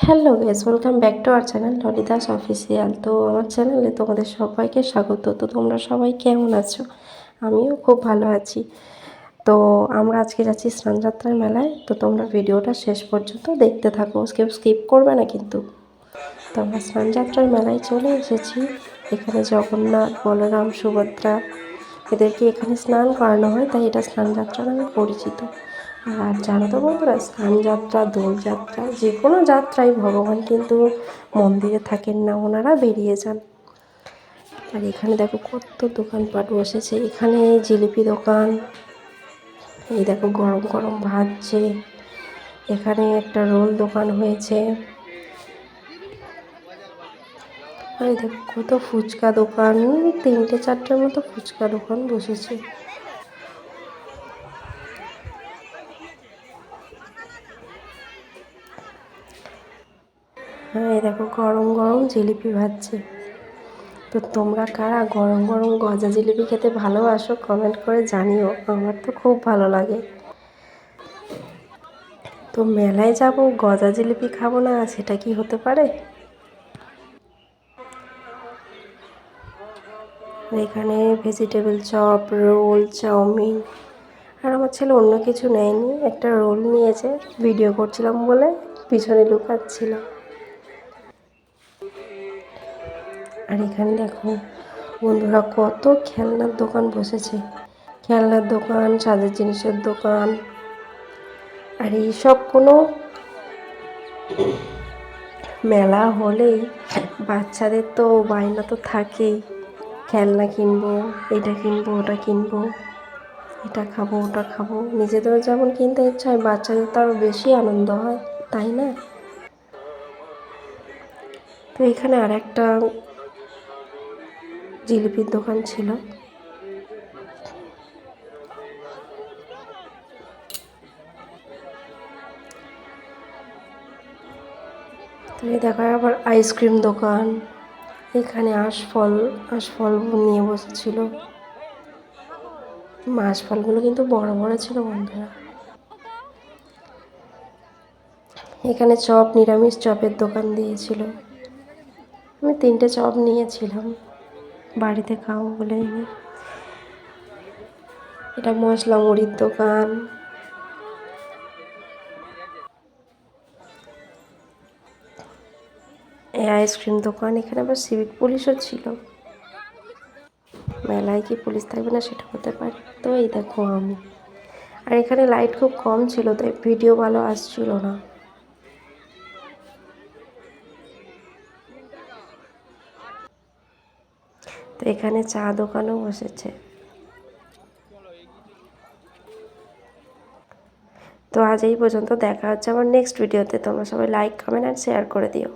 Hello guys, welcome back to our channel Lalita's official. তো আমার চ্যানেলে তোমাদের সবাইকে স্বাগত। তো তোমরা সবাই কেমন আছো? আমিও খুব ভালো আছি। তো আমরা আজকে যাচ্ছি স্নানযাত্রার মেলায়। তো তোমরা ভিডিওটা শেষ পর্যন্ত দেখতে থাকো, কেউ স্কিপ করবে না কিন্তু। তো আমরা স্নানযাত্রার মেলায় চলে এসেছি। এখানে জগন্নাথ, বলরাম, সুভদ্রা এদেরকে এখানে স্নান করানো হয়, তাই এটা স্নানযাত্রা নামে পরিচিত। আর জানো তো বন্ধুরা, স্নানযাত্রা, দোলযাত্রা, যে কোনো যাত্রায় ভগবান কিন্তু মন্দিরে থাকেন না, ওনারা বেরিয়ে যান। আর এখানে দেখো কত দোকানপাট বসেছে। এখানে জিলিপি দোকান, এই দেখো গরম গরম ভাজছে। এখানে একটা রোল দোকান হয়েছে। আর এই দেখো কত ফুচকা দোকান, 3-4টার মতো ফুচকা দোকান বসেছে। হ্যাঁ, এই দেখো গরম গরম জিলিপি ভাজছে। তো তোমরা কারা গরম গরম গজা জিলিপি খেতে ভালোবাসো কমেন্ট করে জানিও, আমার তো খুব ভালো লাগে। তো মেলায় যাব, গজা জিলিপি খাবো না, সেটা কি হতে পারে? এখানে ভেজিটেবল চপ, রোল, চাউমিন। আর আমার ছেলে অন্য কিছু নেয়নি, একটা রোল নিয়েছে। ভিডিও করছিলাম বলে পিছনে লুকাচ্ছিল। আর এখানে দেখো বন্ধুরা, কত খেলনার দোকান বসেছে। খেলনার দোকান, সাজের জিনিসের দোকান। আর এইসব কোনো মেলা হলেই বাচ্চাদের তো বায়না তো থাকেই, খেলনা কিনবো, এটা কিনবো, ওটা কিনবো, এটা খাবো, ওটা খাবো। নিজেদেরও যেমন কিনতে ইচ্ছা হয়, বাচ্চাদের তো আরও বেশি আনন্দ হয়, তাই না? তো এখানে আর একটা জিলিপির দোকান ছিল। তো এই দেখো আবার আইসক্রিম দোকান। এখানে আঁশফল নিয়ে বসেছিল। আঁশফলগুলো কিন্তু বড় বড় ছিল বন্ধুরা। এখানে চপ, নিরামিষ চপের দোকান দিয়েছিল। আমি 3টে চপ নিয়েছিলাম, বাড়িতে খাবো বলে। এটা মশলা মুড়ির দোকান। এই আইসক্রিম দোকান। এখানে আবার সিভিক পুলিশও ছিল। মেলায় কি পুলিশ থাকবে না, সেটা হতে পারে। তো এই দেখো আমি, আর এখানে লাইট খুব কম ছিল, তাই ভিডিও ভালো আসছিল না। তো এখানে চা দোকানও বসেছে। তো আজ এই পর্যন্ত, দেখা হচ্ছে আবার নেক্সট ভিডিওতে। তোমরা সবাই লাইক, কমেন্ট আর শেয়ার করে দিও।